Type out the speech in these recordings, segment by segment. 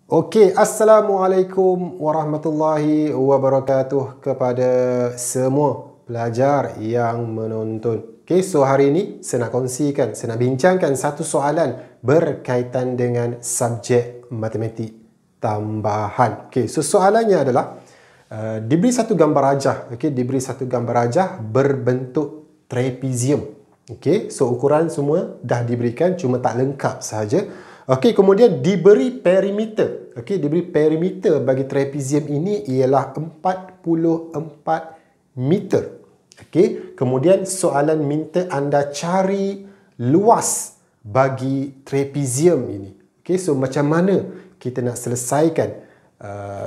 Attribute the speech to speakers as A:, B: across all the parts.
A: Okey, Assalamualaikum warahmatullahi wabarakatuh kepada semua pelajar yang menonton. Okey, so hari ini saya nak bincangkan satu soalan berkaitan dengan subjek matematik tambahan. Okey, so soalannya adalah diberi satu gambar rajah, diberi satu gambar rajah berbentuk trapezium. Okey, so ukuran semua dah diberikan, cuma tak lengkap sahaja. Okey, kemudian diberi perimeter. Okey, diberi perimeter bagi trapezium ini ialah 44 meter. Okey, kemudian soalan minta anda cari luas bagi trapezium ini. Okey, so macam mana kita nak selesaikan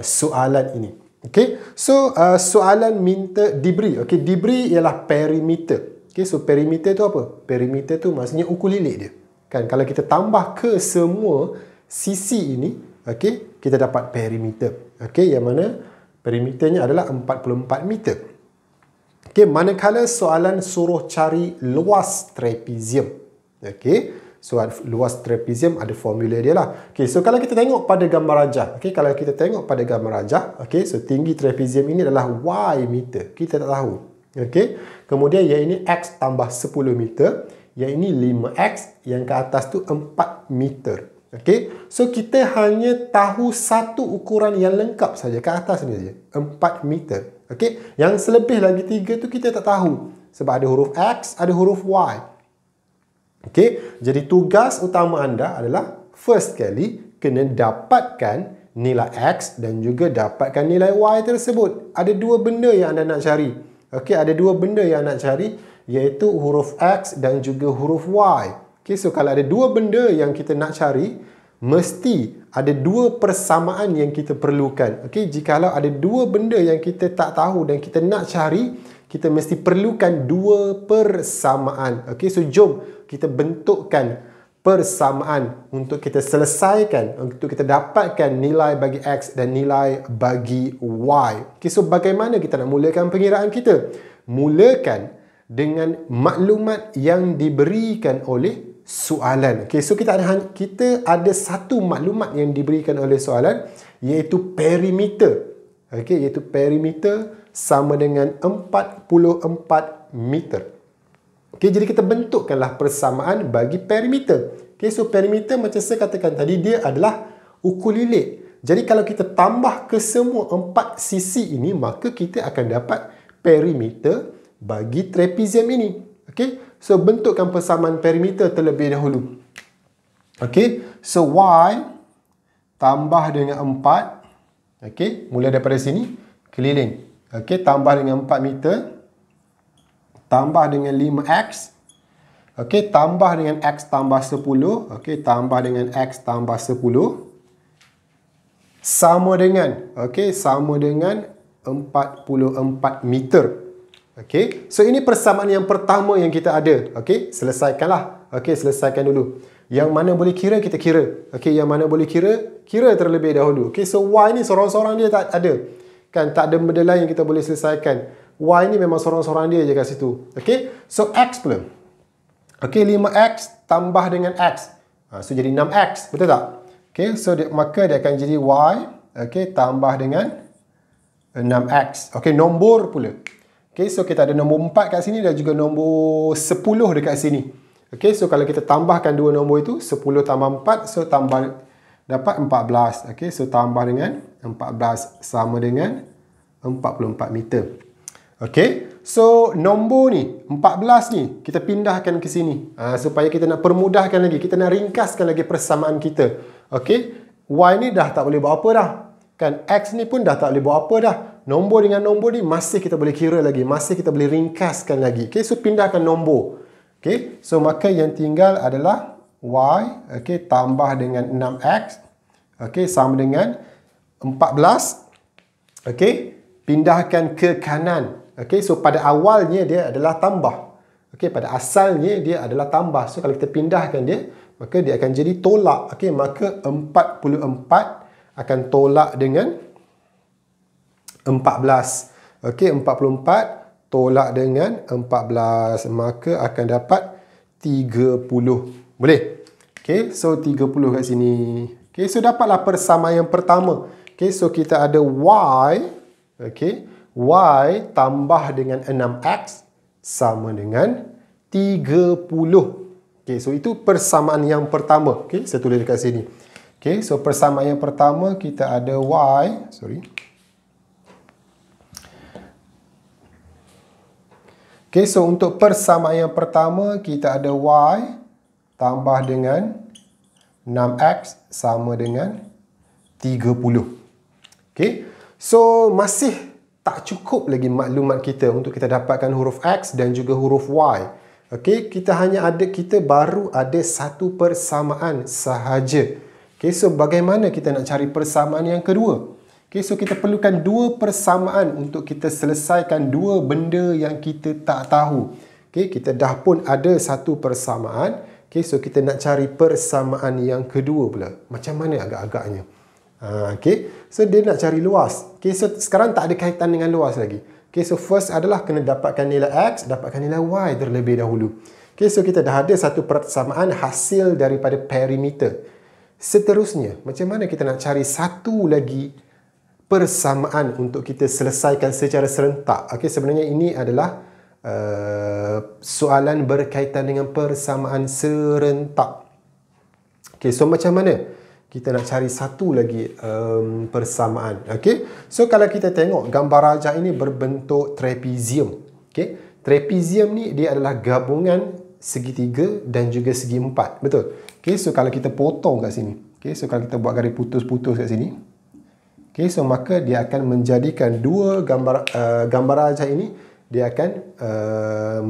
A: soalan ini? Okey, so soalan minta diberi. Okey, diberi ialah perimeter. Okey, so perimeter tu apa? Perimeter tu maksudnya ukur lilik dia. Kan, kalau kita tambah ke semua sisi ini, okey, kita dapat perimeter. Okey, yang mana perimeternya adalah 44 meter. Okey, manakala soalan suruh cari luas trapezium. Okey, soal luas trapezium ada formula dia lah. Okey, so kalau kita tengok pada gambar rajah, okey, kalau kita tengok pada gambar rajah, okey, so tinggi trapezium ini adalah y meter. Kita tak tahu. Okey, kemudian yang ini x tambah 10 meter. Yang ini 5x, yang ke atas tu 4 meter. Okey, so kita hanya tahu satu ukuran yang lengkap saja, ke atas ni saja, 4 meter. Okey, yang selebih lagi 3 tu kita tak tahu sebab ada huruf x, ada huruf y. Okey, jadi tugas utama anda adalah first kali kena dapatkan nilai x dan juga dapatkan nilai y tersebut. Ada dua benda yang anda nak cari. Okey, ada dua benda yang nak cari, iaitu huruf X dan juga huruf Y. Okay, so kalau ada dua benda yang kita nak cari, mesti ada dua persamaan yang kita perlukan. Okay, jikalau ada dua benda yang kita tak tahu dan kita nak cari, kita mesti perlukan dua persamaan. Okay, so jom kita bentukkan persamaan untuk kita selesaikan, untuk kita dapatkan nilai bagi X dan nilai bagi Y. Okay, so bagaimana kita nak mulakan pengiraan kita? Mulakan dengan maklumat yang diberikan oleh soalan. Okay, so kita ada satu maklumat yang diberikan oleh soalan, iaitu perimeter. Okay, iaitu perimeter sama dengan 44 meter. Okay, jadi kita bentukkanlah persamaan bagi perimeter. Okay, so perimeter macam saya katakan tadi, dia adalah ukur lilik. Jadi kalau kita tambah ke semua 4 sisi ini, maka kita akan dapat perimeter bagi trapezium ini. Okey, so bentukkan persamaan perimeter terlebih dahulu. Okey, so y tambah dengan 4. Okey, mula daripada sini keliling. Okey, tambah dengan 4 meter, tambah dengan 5x. Okey, tambah dengan x tambah 10. Okey, tambah dengan x tambah 10 sama dengan, okey, sama dengan 44 meter. Okey, so ini persamaan yang pertama yang kita ada. Okey, selesaikanlah. Okey, selesaikan dulu. Yang mana boleh kira, kita kira. Okey, yang mana boleh kira, kira terlebih dahulu. Okey, so y ni sorang-sorang dia tak ada. Kan, tak ada benda lain yang kita boleh selesaikan. Y ni memang sorang-sorang dia je kat situ. Okey, so x pula. Okey, 5x tambah dengan x. So jadi 6x, betul tak? Okey, so maka dia akan jadi y. Okey, tambah dengan 6x. Okey, nombor pula. Okay, so kita ada nombor 4 kat sini dan juga nombor 10 dekat sini. Okay, so kalau kita tambahkan dua nombor itu, 10 tambah 4, so dapat 14. Okay, so tambah dengan 14 sama dengan 44 meter. Okay, so nombor ni, 14 ni, kita pindahkan ke sini. Supaya kita nak permudahkan lagi, kita nak ringkaskan lagi persamaan kita. Okay, Y ni dah tak boleh buat apa dah. Kan, X ni pun dah tak boleh buat apa dah. Nombor dengan nombor ni masih kita boleh kira lagi. Masih kita boleh ringkaskan lagi. Okay, so pindahkan nombor. Okay, so maka yang tinggal adalah Y. Okay, tambah dengan 6X. Okay, sama dengan 14. Okay, pindahkan ke kanan. Okay, so pada awalnya dia adalah tambah. Okay, pada asalnya dia adalah tambah. So kalau kita pindahkan dia, maka dia akan jadi tolak. Okay, maka 44 akan tolak dengan 14. Okey, 44 tolak dengan 14. Maka akan dapat 30. Boleh? Okey, so 30 kat sini. Okey, Okay, so dapatlah persamaan yang pertama. Okay, so kita ada Y. Okay, Y tambah dengan 6X sama dengan 30. Okay, so itu persamaan yang pertama. Okay, saya tulis dekat sini. Okay, so persamaan yang pertama kita ada Y. Okay, so untuk persamaan yang pertama kita ada Y tambah dengan 6X sama dengan 30. Okay, so masih tak cukup lagi maklumat kita untuk kita dapatkan huruf X dan juga huruf Y. Okay, kita baru ada satu persamaan sahaja. Okay, so bagaimana kita nak cari persamaan yang kedua? Okay, so kita perlukan dua persamaan untuk kita selesaikan dua benda yang kita tak tahu. Okay, kita dah pun ada satu persamaan. Okay, so kita nak cari persamaan yang kedua pula. Macam mana agak-agaknya? Okay, so dia nak cari luas. Okay, so sekarang tak ada kaitan dengan luas lagi. Okay, so first adalah kena dapatkan nilai X, dapatkan nilai Y terlebih dahulu. Okay, so kita dah ada satu persamaan hasil daripada perimeter. Seterusnya, macam mana kita nak cari satu lagi persamaan untuk kita selesaikan secara serentak? Okay, sebenarnya ini adalah soalan berkaitan dengan persamaan serentak. Okay, so macam mana kita nak cari satu lagi persamaan? Okay, so kalau kita tengok gambar rajah ini berbentuk trapezium. Okay, trapezium ni dia adalah gabungan segitiga dan juga segi empat. Betul? Okay, so kalau kita potong kat sini. Okay, so kalau kita buat garis putus-putus kat sini. Okay, so maka dia akan menjadikan dua gambar rajah ini, dia akan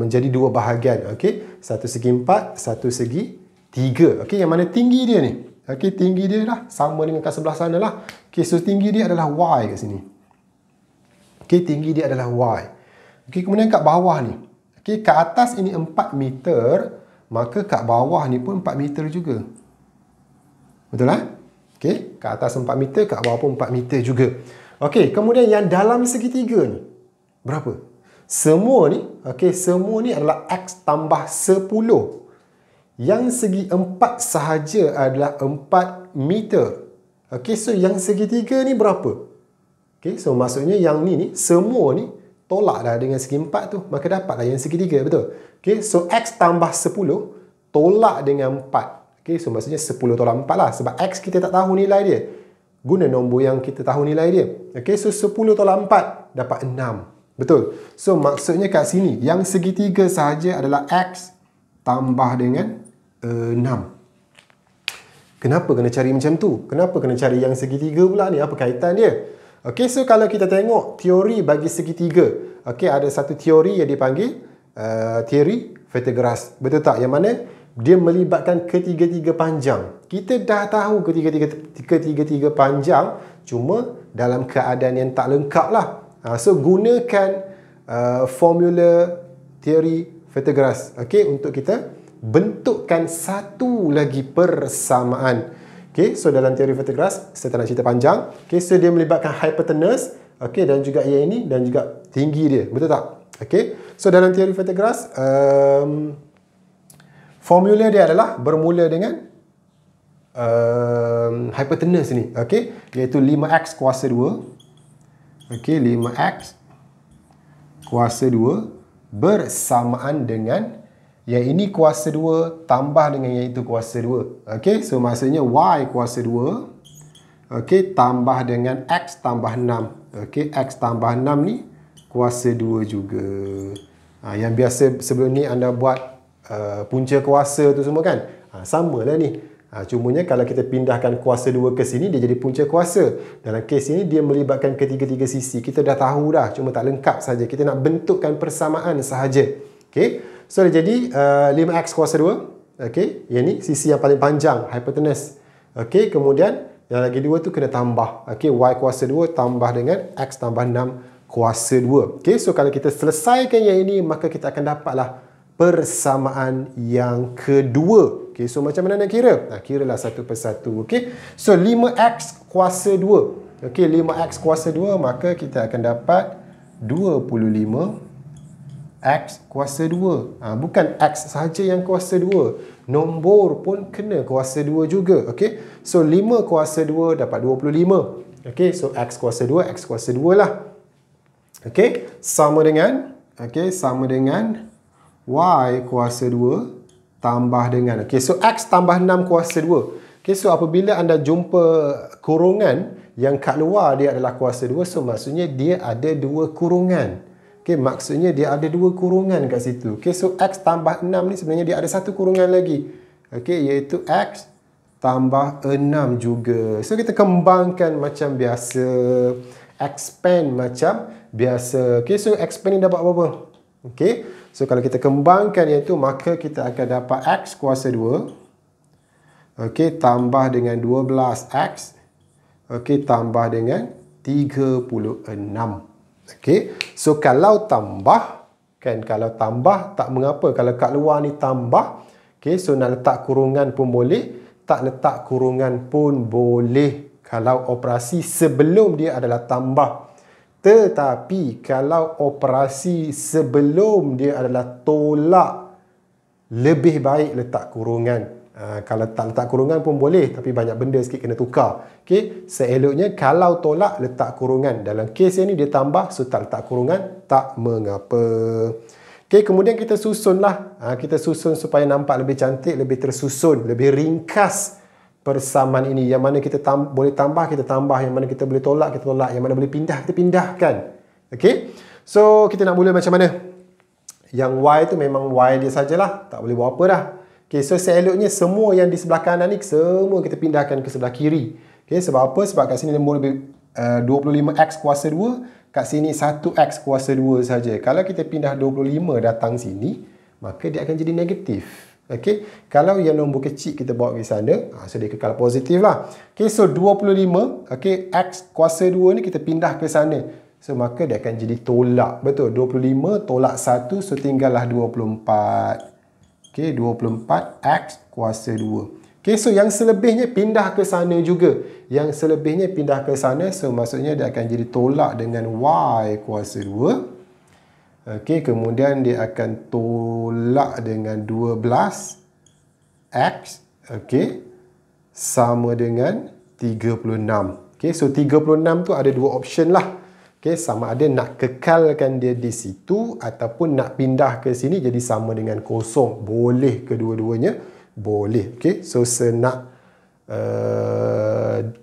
A: menjadi dua bahagian. Okay, satu segi 4, satu segi 3. Okay, yang mana tinggi dia ni? Okay, tinggi dia dah sama dengan kat sebelah sana lah. Okay, so tinggi dia adalah Y kat sini. Okay, tinggi dia adalah Y. Okay, kemudian kat bawah ni. Okay, kat atas ini 4 meter, maka kat bawah ni pun 4 meter juga. Betul lah? Okay, kat atas 4 meter, kat bawah pun 4 meter juga. Okay, kemudian yang dalam segitiga ni, berapa? Semua ni, okay, semua ni adalah X tambah 10. Yang segi 4 sahaja adalah 4 meter. Okay, so yang segitiga ni berapa? Okay, so maksudnya yang ni semua ni tolak dah dengan segi 4 tu, maka dapatlah yang segitiga, betul? Okay, so X tambah 10 tolak dengan 4. Okay, so maksudnya 10 tolak 4 lah. Sebab X kita tak tahu nilai dia. Guna nombor yang kita tahu nilai dia. Okay, so 10 tolak 4 dapat 6. Betul? So maksudnya kat sini, yang segitiga sahaja adalah X tambah dengan 6. Kenapa kena cari macam tu? Kenapa kena cari yang segitiga pula ni? Apa kaitan dia? Okay, so kalau kita tengok teori bagi segitiga. Okay, ada satu teori yang dipanggil teori Pythagoras. Betul tak? Yang mana dia melibatkan ketiga-tiga panjang. Kita dah tahu ketiga-tiga panjang, cuma dalam keadaan yang tak lengkap lah. So gunakan formula teori Pythagoras, okay, untuk kita bentukkan satu lagi persamaan. Okay, so dalam teori Pythagoras, saya tak nak cerita panjang. Okay, so dia melibatkan hypotenuse, okay, dan juga ia ini, dan juga tinggi dia. Betul tak? Okay, so dalam teori Pythagoras, formula dia adalah bermula dengan hypotenuse ni, okay, iaitu 5x kuasa 2, okay, 5x kuasa 2 bersamaan dengan yang ini kuasa 2 tambah dengan yang itu kuasa 2. Okay, so maksudnya y kuasa 2, okay, tambah dengan x tambah 6. Okay, x tambah 6 ni kuasa 2 juga. Yang biasa sebelum ni anda buat punca kuasa tu semua kan? Sama lah ni. Cumanya kalau kita pindahkan kuasa 2 ke sini, dia jadi punca kuasa. Dalam kes ini dia melibatkan ketiga-tiga sisi. Kita dah tahu dah, cuma tak lengkap saja. Kita nak bentukkan persamaan sahaja. Okay, so dia jadi 5x kuasa 2. Okay, yang ni sisi yang paling panjang, hypotenuse. Okay, kemudian yang lagi 2 tu kena tambah. Okay, y kuasa 2 tambah dengan x tambah 6 kuasa 2. Okay, so kalau kita selesaikan yang ini, maka kita akan dapatlah persamaan yang kedua. Okay, so macam mana nak kira? Kiralah satu persatu. Okay, so 5x kuasa 2. Okay, 5x kuasa 2, maka kita akan dapat 25 X kuasa 2. Bukan X sahaja yang kuasa 2. Nombor pun kena kuasa 2 juga. Okay? So, 5 kuasa 2 dapat 25. Okay? So, X kuasa 2, X kuasa 2 lah. Okay? Sama dengan Y kuasa 2 tambah dengan. Okay? So, X tambah 6 kuasa 2. Okay? So, apabila anda jumpa kurungan yang kat luar dia adalah kuasa 2, so maksudnya dia ada 2 kurungan. Okay, maksudnya dia ada 2 kurungan kat situ. Okay, so X tambah 6 ni sebenarnya dia ada 1 kurungan lagi. Okay, iaitu X tambah 6 juga. So, kita kembangkan macam biasa. Expand macam biasa. Okay, so expand ni dapat berapa? Okay, so kalau kita kembangkan iaitu, maka kita akan dapat X kuasa 2. Okay, tambah dengan 12X. Okay, tambah dengan 36. Okay, so kalau tambah, kalau tambah tak mengapa. Kalau kat luar ni tambah, okay, so nak letak kurungan pun boleh, tak letak kurungan pun boleh kalau operasi sebelum dia adalah tambah. Tetapi kalau operasi sebelum dia adalah tolak, lebih baik letak kurungan. Kalau tak letak kurungan pun boleh, tapi banyak benda sikit kena tukar. Okay? Seeloknya kalau tolak, letak kurungan. Dalam kes ini dia tambah, so tak letak kurungan, tak mengapa. Okay, kemudian kita susunlah. Kita susun supaya nampak lebih cantik, lebih tersusun, lebih ringkas persamaan ini. Yang mana kita boleh tambah, kita tambah. Yang mana kita boleh tolak, kita tolak. Yang mana boleh pindah, kita pindahkan. Okay? So, kita nak mula macam mana? Yang Y tu memang Y dia sajalah. Tak boleh buat apa dah. Okay, so seeloknya semua yang di sebelah kanan ni semua kita pindahkan ke sebelah kiri. Okay, sebab apa? Sebab kat sini nombor lebih 25X kuasa 2, kat sini 1X kuasa 2 saja. Kalau kita pindah 25 datang sini, maka dia akan jadi negatif. Okay, kalau yang nombor kecil kita bawa ke sana, so dia kekal positif lah. Okay, so 25, okay, X kuasa 2 ni kita pindah ke sana. So, maka dia akan jadi tolak. Betul, 25 tolak 1, so tinggallah 24. Okay, 24X kuasa 2. Okay, so yang selebihnya pindah ke sana juga. Yang selebihnya pindah ke sana, so maksudnya dia akan jadi tolak dengan Y kuasa 2. Okay, kemudian dia akan tolak dengan 12X. Okay, sama dengan 36. Okay, so 36 tu ada 2 option lah. Okay, sama ada nak kekalkan dia di situ ataupun nak pindah ke sini jadi sama dengan kosong. Boleh kedua-duanya. Boleh. Okay, so senak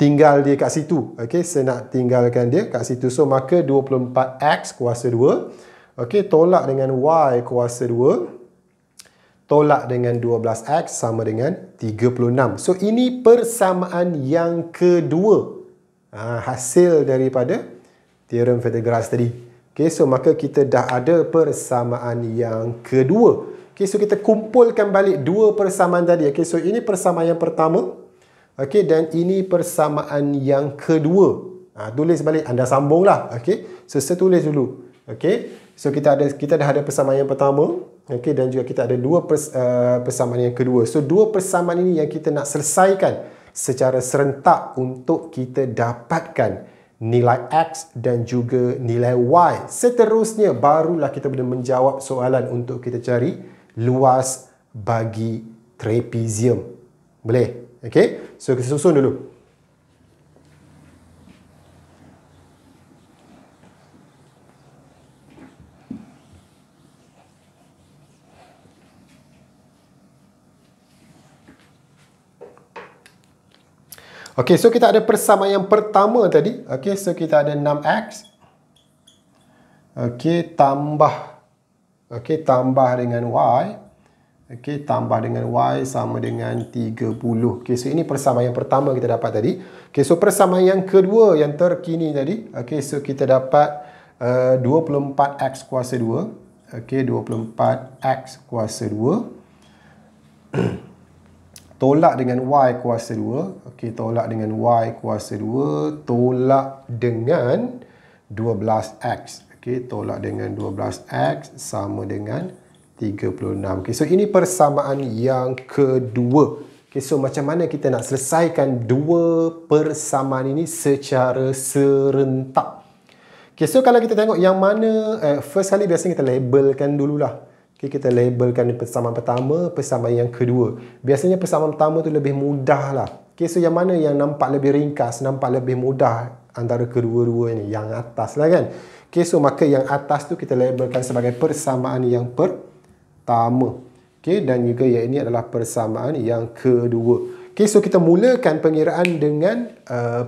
A: tinggal dia kat situ. Okay, senak tinggalkan dia kat situ. So, maka 24X kuasa 2. Okay, tolak dengan Y kuasa 2. Tolak dengan 12X sama dengan 36. So, ini persamaan yang kedua. Hasil daripada teorem Pythagoras tadi. Okay, so maka kita dah ada persamaan yang kedua. Okay, so kita kumpulkan balik dua persamaan tadi. Okay, so ini persamaan yang pertama. Okay, dan ini persamaan yang kedua. Tulis balik, anda sambunglah. Okay, so saya tulis dulu. Okay, so kita dah ada persamaan yang pertama. Okay, dan juga kita ada dua persamaan yang kedua. So, dua persamaan ini yang kita nak selesaikan secara serentak untuk kita dapatkan nilai X dan juga nilai Y. Seterusnya barulah kita boleh menjawab soalan untuk kita cari luas bagi trapezium. Boleh? Okay? So, kita susun dulu. Okay, so kita ada persamaan yang pertama tadi. Okay, so kita ada 6X. Okay, tambah dengan Y. Okay, tambah dengan Y sama dengan 30. Okay, so ini persamaan yang pertama kita dapat tadi. Okay, so persamaan yang kedua yang terkini tadi. Okay, so kita dapat 24X kuasa 2. Okay, 24X kuasa 2. Tolak dengan Y kuasa 2. Okey, tolak dengan Y kuasa 2. Tolak dengan 12X. Okey, tolak dengan 12X sama dengan 36. Okey, so ini persamaan yang kedua. Okey, so macam mana kita nak selesaikan dua persamaan ini secara serentak? Okay, so kalau kita tengok yang mana, first kali biasanya kita labelkan dululah. Okay, kita labelkan persamaan pertama, persamaan yang kedua. Biasanya persamaan pertama tu lebih mudah lah. Okay, so yang mana yang nampak lebih ringkas, nampak lebih mudah antara kedua-dua ni? Yang atas lah kan. Okay, so maka yang atas tu kita labelkan sebagai persamaan yang pertama. Okay, dan juga yang ini adalah persamaan yang kedua. Okay, so kita mulakan pengiraan dengan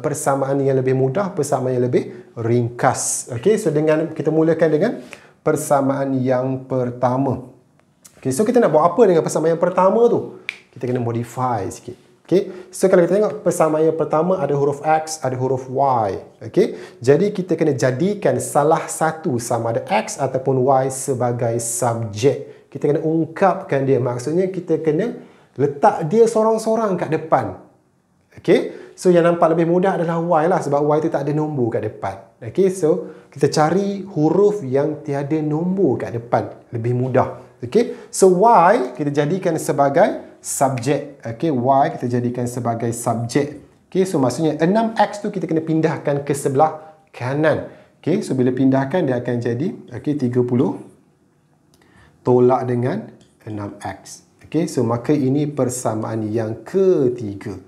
A: persamaan yang lebih mudah, persamaan yang lebih ringkas. Okay, so kita mulakan dengan persamaan yang pertama. Okay, so kita nak buat apa dengan persamaan yang pertama tu? Kita kena modify sikit. Okay, so kalau kita tengok persamaan yang pertama ada huruf X, ada huruf Y. Okay, jadi kita kena jadikan salah satu sama ada X ataupun Y sebagai subjek. Kita kena ungkapkan dia. Maksudnya kita kena letak dia sorang-sorang kat depan. Okay, so yang nampak lebih mudah adalah Y lah, sebab Y tu tak ada nombor kat depan. Okay, so kita cari huruf yang tiada nombor kat depan, lebih mudah. Okay, so Y kita jadikan sebagai subjek. Okay, Y kita jadikan sebagai subjek. Okay, so maksudnya 6X tu kita kena pindahkan ke sebelah kanan. Okay, so bila pindahkan dia akan jadi 30 tolak dengan 6X. Okay, so maka ini persamaan yang ketiga.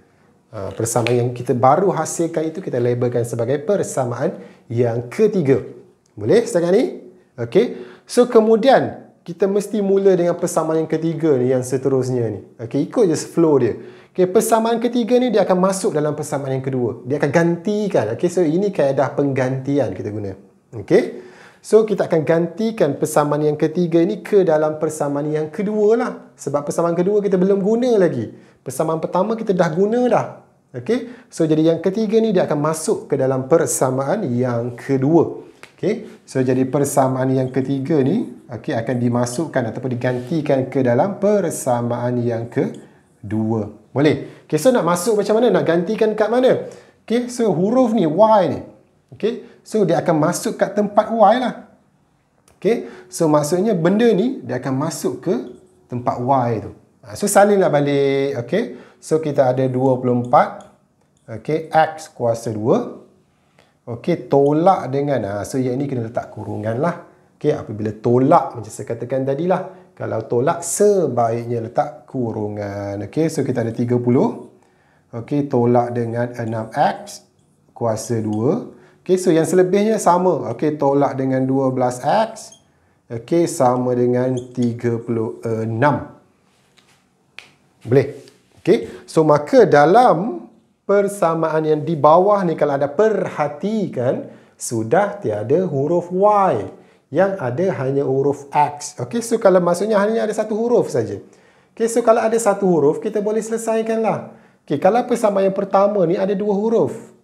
A: Persamaan yang kita baru hasilkan itu kita labelkan sebagai persamaan yang ketiga. Boleh setakat ni? Okay, so kemudian kita mesti mula dengan persamaan yang ketiga ni, yang seterusnya ni. Okay, ikut je flow dia. Okay, persamaan ketiga ni dia akan masuk dalam persamaan yang kedua. Dia akan gantikan. Okay, so ini kaedah penggantian kita guna. Okay, so kita akan gantikan persamaan yang ketiga ni ke dalam persamaan yang kedua lah. Sebab persamaan kedua kita belum guna lagi. Persamaan pertama kita dah guna dah. Okay, so jadi yang ketiga ni dia akan masuk ke dalam persamaan yang kedua. Okay, so jadi persamaan yang ketiga ni akan dimasukkan ataupun digantikan ke dalam persamaan yang kedua. Boleh? Okay, so nak masuk macam mana? Nak gantikan kat mana? Okay, so huruf ni Y ni. Okay, so dia akan masuk kat tempat Y lah. Okay, so maksudnya benda ni dia akan masuk ke tempat Y tu. So salinlah balik. Okay, so kita ada 24. Okay, X kuasa 2. Okay, tolak dengan, so yang ni kena letak kurungan lah. Okay, apabila tolak macam saya katakan tadi lah. Kalau tolak sebaiknya letak kurungan. Okay, so kita ada 30. Okay, tolak dengan 6X kuasa 2. Okay, so yang selebihnya sama. Okay, tolak dengan 12X. Okay, sama dengan 36. Boleh? Okay, so maka dalam persamaan yang di bawah ni kalau ada perhatikan, sudah tiada huruf Y. Yang ada hanya huruf X. Okay, so kalau maksudnya hanya ada satu huruf saja. Okay, so kalau ada satu huruf, kita boleh selesaikan lah. Okay, kalau persamaan yang pertama ni ada dua huruf,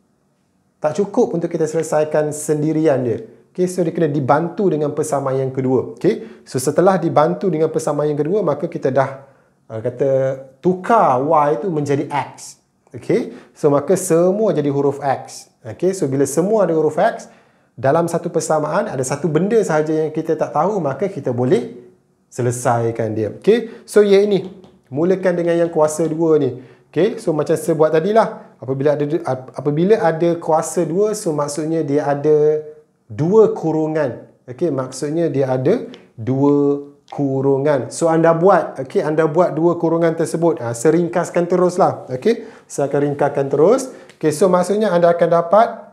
A: tak cukup untuk kita selesaikan sendirian dia. Okay, so dia kena dibantu dengan persamaan yang kedua. Okay, so setelah dibantu dengan persamaan yang kedua, maka kita dah tukar Y itu menjadi X. Okay, so maka semua jadi huruf X. Okay, so bila semua ada huruf X, dalam satu persamaan ada satu benda sahaja yang kita tak tahu, maka kita boleh selesaikan dia. Okay, so yang ini mulakan dengan yang kuasa 2 ni. Okay, so macam saya buat tadilah, apabila ada kuasa 2, so maksudnya dia ada dua kurungan. Okay, maksudnya dia ada dua kurungan. So anda buat, okay, anda buat dua kurungan tersebut. Saya ringkaskan teruslah. Okay, saya akan ringkaskan terus. Okay, so maksudnya anda akan dapat,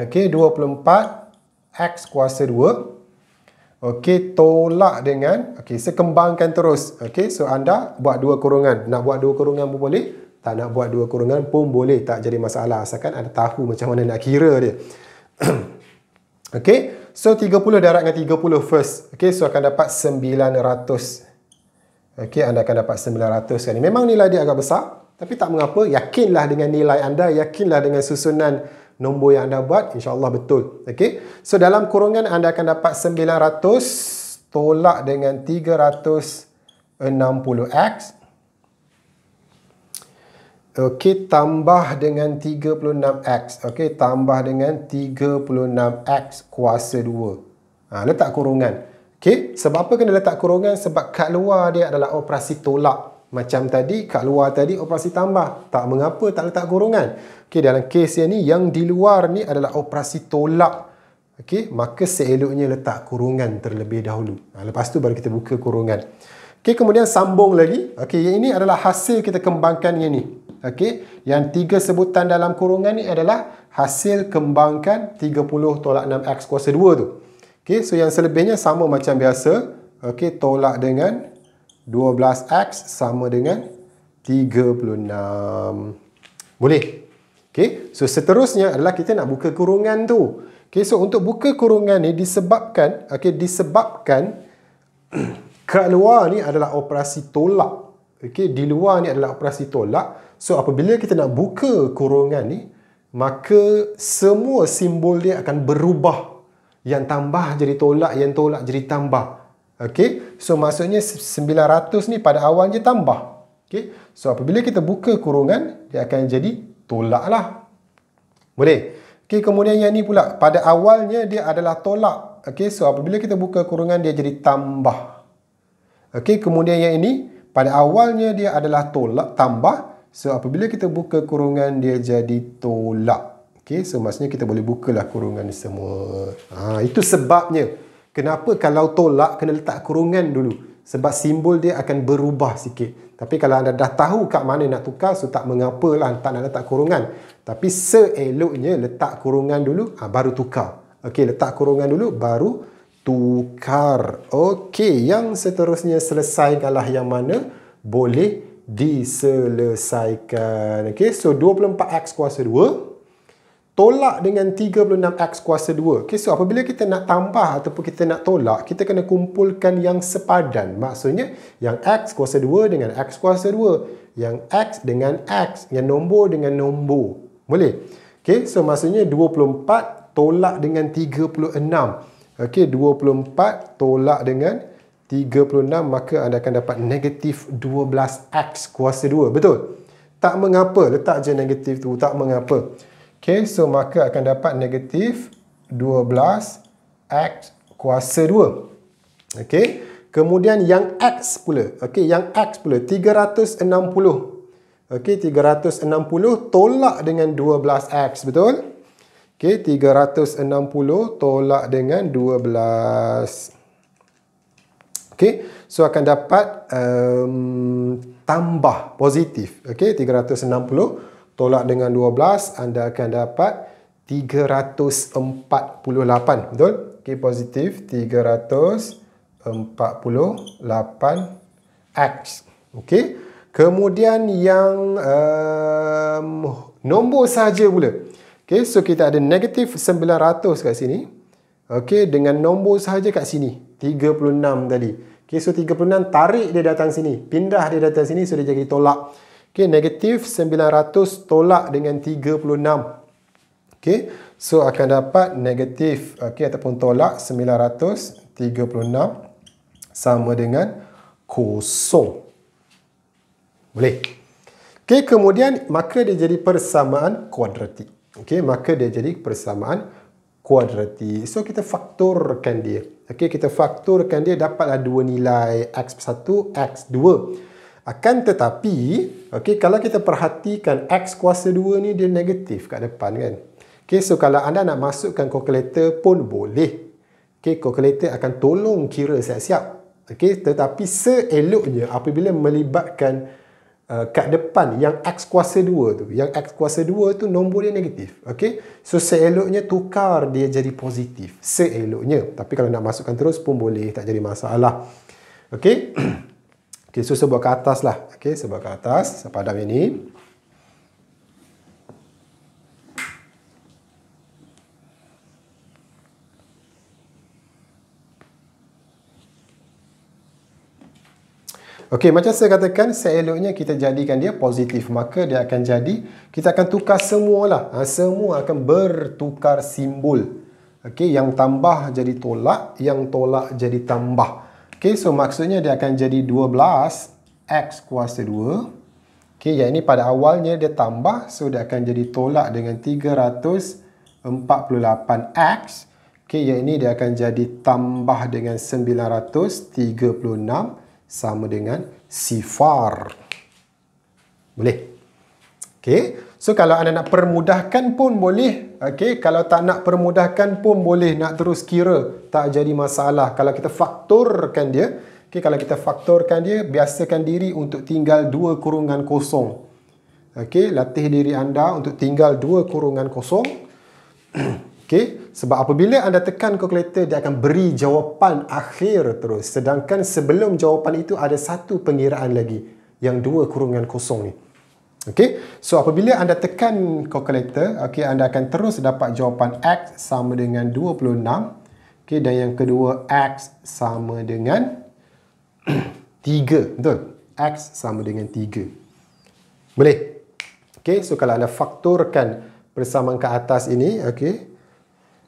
A: okay, 24 X kuasa 2. Okay, tolak dengan, okay, saya kembangkan terus. Okay, so anda buat dua kurungan. Nak buat dua kurungan pun boleh, tak nak buat dua kurungan pun boleh, tak jadi masalah, asalkan anda tahu macam mana nak kira dia. Okay, so 30 darab dengan 30 first. Okay, so akan dapat 900. Okay, anda akan dapat 900 kan. Memang nilai dia agak besar, tapi tak mengapa. Yakinlah dengan nilai anda, yakinlah dengan susunan nombor yang anda buat, insyaAllah betul. Okay, so dalam kurungan anda akan dapat 900 tolak dengan 360X. Okey, tambah dengan 36X. Okey, tambah dengan 36X kuasa 2. Letak kurungan. Okey, sebab apa kena letak kurungan? Sebab kat luar dia adalah operasi tolak. Macam tadi, kat luar tadi operasi tambah. Tak mengapa tak letak kurungan. Okey, dalam kes yang ni, yang di luar ni adalah operasi tolak. okey, maka seeloknya letak kurungan terlebih dahulu. Lepas tu baru kita buka kurungan. Okey, kemudian sambung lagi. Okey, yang ini adalah hasil kita kembangkan yang ni. Okey, yang 3 sebutan dalam kurungan ni adalah hasil kembangkan 30 tolak 6x kuasa 2 tu. Okey, so yang selebihnya sama macam biasa. Okey, tolak dengan 12x sama dengan 36. Boleh? Okey, so seterusnya adalah kita nak buka kurungan tu. Okey, so untuk buka kurungan ni disebabkan kat luar ni adalah operasi tolak. Okey, di luar ni adalah operasi tolak. So apabila kita nak buka kurungan ni, maka semua simbol dia akan berubah. Yang tambah jadi tolak, yang tolak jadi tambah. Okey, so maksudnya 900 ni pada awalnya tambah. Okey, so apabila kita buka kurungan, dia akan jadi tolak lah. Boleh? Okey, kemudian yang ni pula, pada awalnya dia adalah tolak. Okey, so apabila kita buka kurungan, dia jadi tambah. Okey, kemudian yang ini, pada awalnya dia adalah tolak, tambah. So apabila kita buka kurungan, dia jadi tolak. Okey, so maksudnya kita boleh bukalah kurungan ni semua. Itu sebabnya. Kenapa kalau tolak, kena letak kurungan dulu. Sebab simbol dia akan berubah sikit. Tapi kalau anda dah tahu kat mana nak tukar, so tak mengapalah tak nak letak kurungan. Tapi seeloknya letak kurungan dulu, baru tukar. Okey, letak kurungan dulu, baru tukar. Okey, yang seterusnya selesaikanlah yang mana boleh diselesaikan. Okey, so 24x kuasa 2 tolak dengan 36x kuasa 2. Okay, so apabila kita nak tambah ataupun kita nak tolak, kita kena kumpulkan yang sepadan. Maksudnya, yang x kuasa 2 dengan x kuasa 2. Yang x dengan x. Yang nombor dengan nombor. Boleh? Okay, so maksudnya 24 tolak dengan 36. Okay, 24 tolak dengan 36, maka anda akan dapat negatif 12x kuasa 2. Betul? Tak mengapa. Letak je negatif tu. Tak mengapa. Okay, so maka akan dapat negatif 12x kuasa 2. Okay, kemudian yang x pula. Okay, yang x pula 360. Okay, 360 tolak dengan 12x. Betul? Okay, 360 tolak dengan 12. Okay, so akan dapat tambah positif. Okay, 360 tolak dengan 12, anda akan dapat 348. Betul? Okey, positif 348x. Okey. Kemudian yang nombor saja pula. Okey, so kita ada negatif 900 kat sini. Okey, dengan nombor saja kat sini. 36 tadi. Okey, so 36 tarik dia datang sini. Pindah dia datang sini, so dia jadi tolak. Okay, negatif 900 tolak dengan 36. Okay, so akan dapat negatif, okay, ataupun tolak 936 sama dengan 0. Boleh? Okay, kemudian maka dia jadi persamaan kuadratik. Okay, maka dia jadi persamaan kuadratik. So, kita faktorkan dia. Okay, kita faktorkan dia, dapatlah dua nilai x1, x2. Akan tetapi, okay, kalau kita perhatikan x kuasa 2 ni dia negatif kat depan kan. Okay, so kalau anda nak masukkan kalkulator pun boleh. Okay, kalkulator akan tolong kira siap-siap. Okay, tetapi seeloknya apabila melibatkan kat depan yang x kuasa 2 tu. Yang x kuasa 2 tu nombor dia negatif. Okay, so seeloknya tukar dia jadi positif. Seeloknya. Tapi kalau nak masukkan terus pun boleh. Tak jadi masalah. Okay. Okay, so sebelah ke atas lah. Okay, sebelah ke atas. Padam ini. Okay, macam saya katakan, seeloknya kita jadikan dia positif. Maka dia akan jadi, kita akan tukar semualah. Semua akan bertukar simbol. Okay, yang tambah jadi tolak, yang tolak jadi tambah. Okay, so maksudnya dia akan jadi 12x kuasa 2. Okay, yang ini pada awalnya dia tambah. So, dia akan jadi tolak dengan 348x. Okay, yang ini dia akan jadi tambah dengan 936 sama dengan sifar. Boleh? Okay, So kalau anda nak permudahkan pun boleh. Okey, kalau tak nak permudahkan pun boleh, nak terus kira, tak jadi masalah. Kalau kita faktorkan dia, okey, kalau kita faktorkan dia, biasakan diri untuk tinggal 2 kurungan kosong. Okey, latih diri anda untuk tinggal 2 kurungan kosong. Okey, sebab apabila anda tekan kalkulator, dia akan beri jawapan akhir terus. Sedangkan sebelum jawapan itu ada satu pengiraan lagi, yang 2 kurungan kosong ni. Okey, so apabila anda tekan kalkulator, okey, anda akan terus dapat jawapan X sama dengan 26. Okey, dan yang kedua X sama dengan 3. Betul? X sama dengan 3. Boleh? Okey, so kalau anda faktorkan persamaan ke atas ini, okey,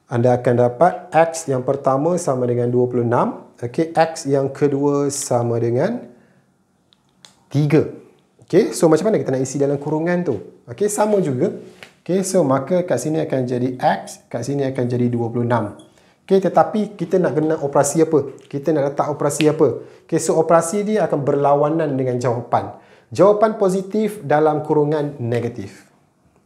A: anda akan dapat X yang pertama sama dengan 26. Okey, X yang kedua sama dengan 3. Okey, so macam mana kita nak isi dalam kurungan tu? Okey, sama juga. Okey, so maka kat sini akan jadi X, kat sini akan jadi 26. Okey, tetapi kita nak guna operasi apa? Kita nak letak operasi apa? Okey, so operasi dia akan berlawanan dengan jawapan. Jawapan positif dalam kurungan negatif.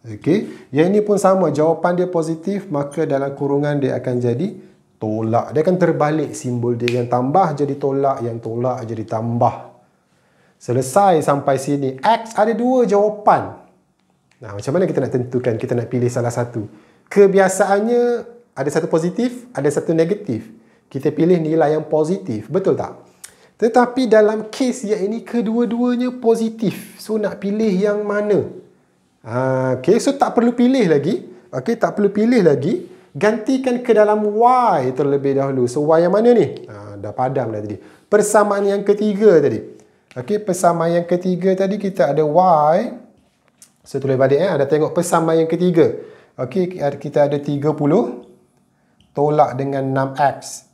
A: Okey, yang ini pun sama, jawapan dia positif, maka dalam kurungan dia akan jadi tolak. Dia akan terbalik simbol dia, yang tambah jadi tolak, yang tolak jadi tambah. Selesai sampai sini. X ada 2 jawapan. Nah, macam mana kita nak tentukan? Kita nak pilih salah satu. Kebiasaannya ada satu positif, ada satu negatif. Kita pilih nilai yang positif, betul tak? Tetapi dalam kes yang ini kedua-duanya positif. So nak pilih yang mana? Okey, so tak perlu pilih lagi. Okey, tak perlu pilih lagi. Gantikan ke dalam Y terlebih dahulu. So Y yang mana ni? Dah padam dah tadi. Persamaan yang ketiga tadi. Okey, persamaan yang ketiga tadi kita ada Y. So tulis balik Ada tengok persamaan yang ketiga. Okey, kita ada 30 tolak dengan 6X.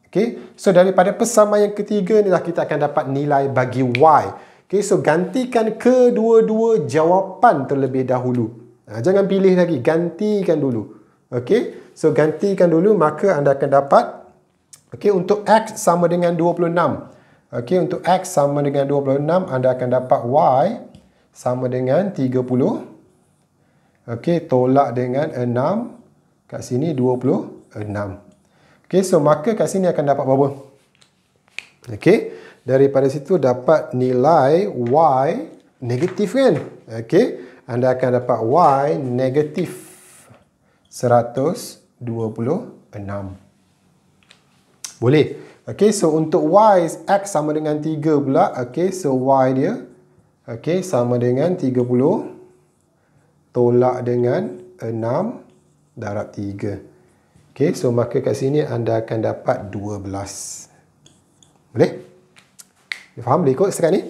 A: Okey, so daripada persamaan yang ketiga ni lah kita akan dapat nilai bagi Y. Okay, so gantikan kedua-dua jawapan terlebih dahulu. Jangan pilih lagi, gantikan dulu. Okay, so gantikan dulu, maka anda akan dapat, okay, untuk X sama dengan 26. Okay, untuk X sama dengan 26, anda akan dapat Y sama dengan 30. Okay, tolak dengan 6. Kat sini 26. Okay, so maka kat sini akan dapat berapa? Okay, daripada situ dapat nilai Y negatif kan? Okey, anda akan dapat Y negatif 126. Boleh? Okey, so untuk Y X sama dengan 3 pula. Okey, so Y dia okey sama dengan 30 tolak dengan 6 darab 3. Okey, so maka kat sini anda akan dapat 12. Boleh? Faham boleh ikut setakat ni?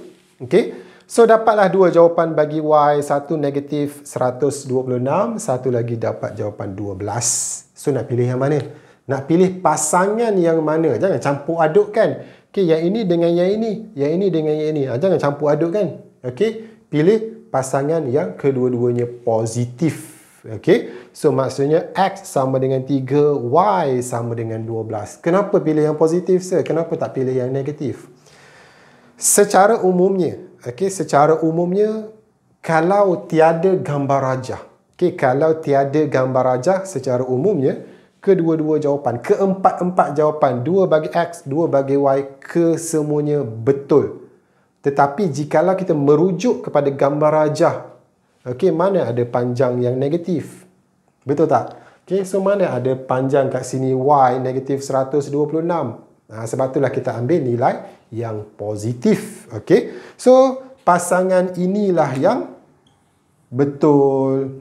A: Okey. So dapatlah 2 jawapan bagi Y. Satu negatif 126. Satu lagi dapat jawapan 12. So nak pilih yang mana? Nak pilih pasangan yang mana? Jangan campur adukkan. Okey, yang ini dengan yang ini. Yang ini dengan yang ini. Jangan campur adukkan. Okey. Pilih pasangan yang kedua-duanya positif. Okey. So maksudnya X sama dengan 3. Y sama dengan 12. Kenapa pilih yang positif, sir? Kenapa tak pilih yang negatif? Secara umumnya, okey, secara umumnya kalau tiada gambar rajah, okey, kalau tiada gambar rajah secara umumnya kedua-dua jawapan, keempat-empat jawapan, 2 bagi X, 2 bagi Y, kesemuanya betul. Tetapi jikalau kita merujuk kepada gambar rajah, okey, mana ada panjang yang negatif? Betul tak? Okey, so mana ada panjang kat sini Y negatif 126? Sebab itulah kita ambil nilai yang positif. Okey, so pasangan inilah yang betul.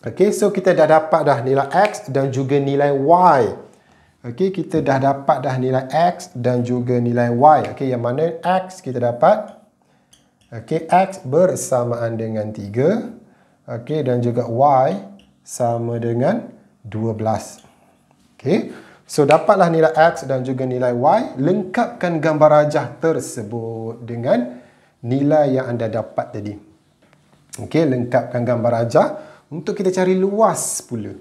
A: Okey, so kita dah dapat dah nilai X dan juga nilai Y. Okey, kita dah dapat dah nilai X dan juga nilai Y. Okey, yang mana X kita dapat, okey, X bersamaan dengan 3. Okey, dan juga Y sama dengan 12. Okey, so dapatlah nilai X dan juga nilai Y. Lengkapkan gambar rajah tersebut dengan nilai yang anda dapat tadi. Okey, lengkapkan gambar rajah untuk kita cari luas pula.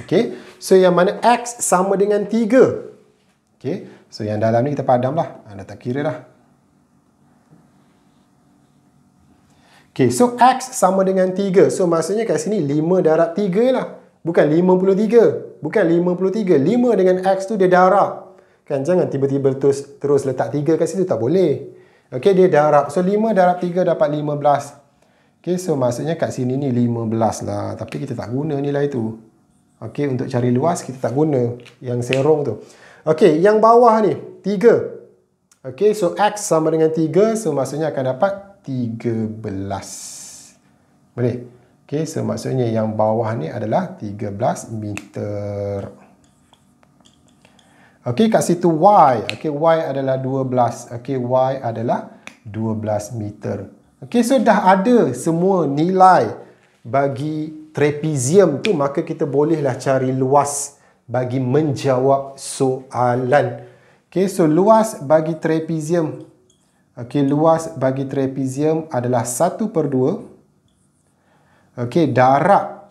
A: Okey, so yang mana X sama dengan 3. Okey, so yang dalam ni kita padam lah. Anda tak kira dah. Okay, so X sama dengan 3. So maksudnya kat sini 5 darab 3 lah. Bukan 53. Bukan 53. 5 dengan X tu dia darab. Kan, jangan tiba-tiba terus letak 3 kat situ, tak boleh. Okay, dia darab. So 5 darab 3 dapat 15. Okay, so maksudnya kat sini ni 15 lah. Tapi kita tak guna nilai tu. Okay, untuk cari luas kita tak guna yang serong tu. Okay, yang bawah ni 3. Okay, so X sama dengan 3. So maksudnya akan dapat 13. Boleh? Okay, so maksudnya yang bawah ni adalah 13 meter. Okay, kat situ Y. Okay, Y adalah 12. Okay, Y adalah 12 meter. Okay, so dah ada semua nilai bagi trapezium tu, maka kita bolehlah cari luas bagi menjawab soalan. Okay, so luas bagi trapezium. Okay, luas bagi trapezium adalah 1/2. Okay, darab.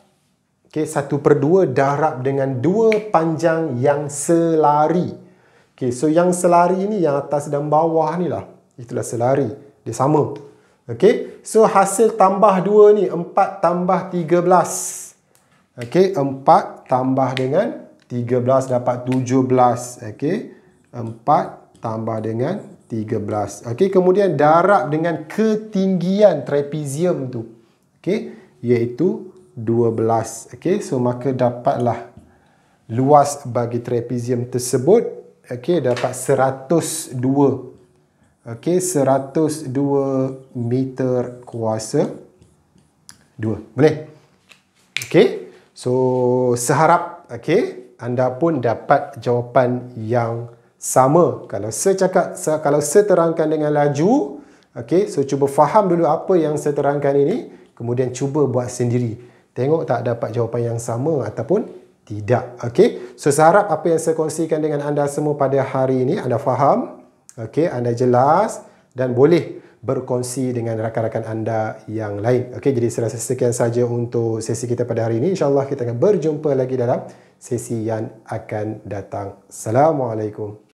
A: Okay, 1/2 darab dengan 2 panjang yang selari. Okay, so yang selari ni, yang atas dan bawah ni lah. Itulah selari. Dia sama. Okay, so hasil tambah 2 ni, 4 tambah 13. Okay, 4 tambah dengan 13 dapat 17. Okay, 4 tambah dengan 13. Okey, kemudian darab dengan ketinggian trapezium tu. Okey, iaitu 12. Okey, so maka dapatlah luas bagi trapezium tersebut. Okey, dapat 102. Okey, 102 meter kuasa 2. Boleh? Okey, so seharap anda pun dapat jawapan yang sama. Kalau saya terangkan dengan laju, so cuba faham dulu apa yang saya terangkan ini, kemudian cuba buat sendiri. Tengok tak dapat jawapan yang sama ataupun tidak. So saya harap apa yang saya kongsikan dengan anda semua pada hari ini anda faham, anda jelas dan boleh berkongsi dengan rakan-rakan anda yang lain. Jadi saya rasa sekian saja untuk sesi kita pada hari ini. InsyaAllah kita akan berjumpa lagi dalam sesi yang akan datang. Assalamualaikum.